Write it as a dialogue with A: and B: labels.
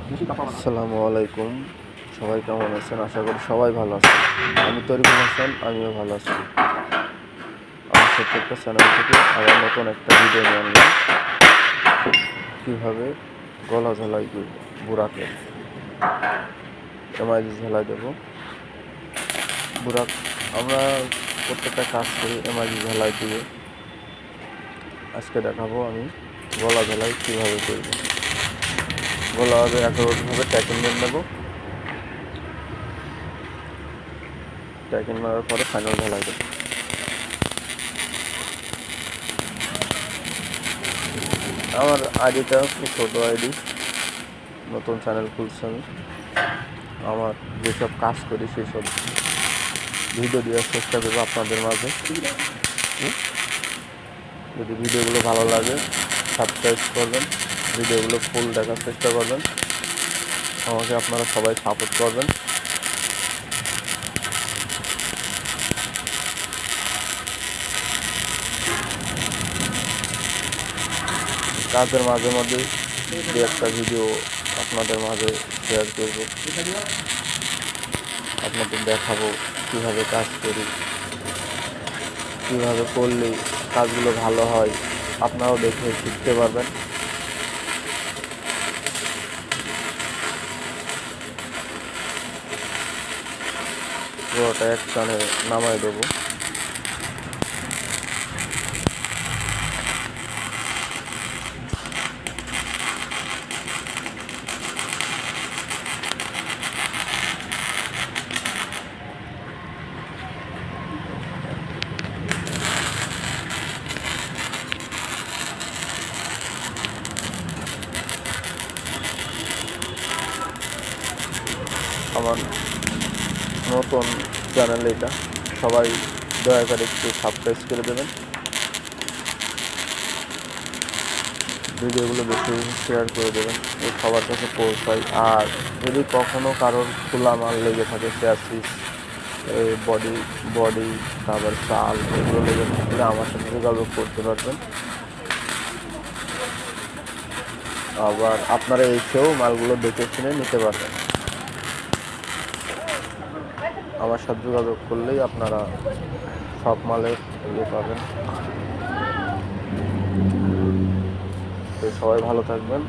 A: আসসালামু আলাইকুম। সবাই কেমন আছেন? আশা করি সবাই ভালো আছেন। আমি তরিকুল হাসান, আমিও ভালো আছি। আমার ছোট্ট একটা চ্যানেল থেকে আবার নতুন একটা ভিডিও নিয়ে আনলাম, কীভাবে গলা ঝালাই বুড়াকে এমআইজি ঝালাই দেবো। বুড়াক আমরা প্রত্যেকটা কাজ করি এমআইজি ঝালাই দিয়ে। আজকে দেখাবো আমি গলা ঝালাই কীভাবে করব। গলাভাবে একভাবে ট্যাকিং মেরে নেবো। ট্যাকিং মারার পরে ফাইনাল ঝালাই দেবো। আমার আইডিটা খুব ছোটো আইডি, নতুন চ্যানেল খুলছি আমি। আমার যেসব কাজ করি সেসব ভিডিও দেওয়ার চেষ্টা করবো আপনাদের মাঝে। যদি ভিডিওগুলো ভালো লাগে সাবস্ক্রাইব করবেন, ভিডিওগুলো ফুল দেখার চেষ্টা করবেন। আমাকে আপনারা সবাই সাপোর্ট করবেন। কাজের মাঝে মধ্যে দু একটা ভিডিও আপনাদের মাঝে শেয়ার করব, আপনাদের দেখাবো কীভাবে কাজ করি, কীভাবে করলে কাজগুলো ভালো হয়, আপনারাও দেখে শিখতে পারবেন। পুরোটা এক টানে নামাই দেবো। আমার নতুন চ্যানেল এটা, সবাই দয়া করে একটু সাবস্ক্রাইব করে দেবেন, ভিডিওগুলো বেশি শেয়ার করে দেবেন, এই সবার কাছে পৌঁছায়। আর যদি কখনও কারোর খোলা মাল লেগে থাকে, স্যাসিস, বডি বডি তারপর চাল, এগুলো লেগে থাকলে আমার সাথে যোগাযোগ করতে পারবেন। আবার আপনারা এসেও মালগুলো দেখে শুনে নিতে পারবেন। আমার সাথে যোগাযোগ করলেই আপনারা সব মালের ইয়ে পাবেন। তো সবাই ভালো থাকবেন।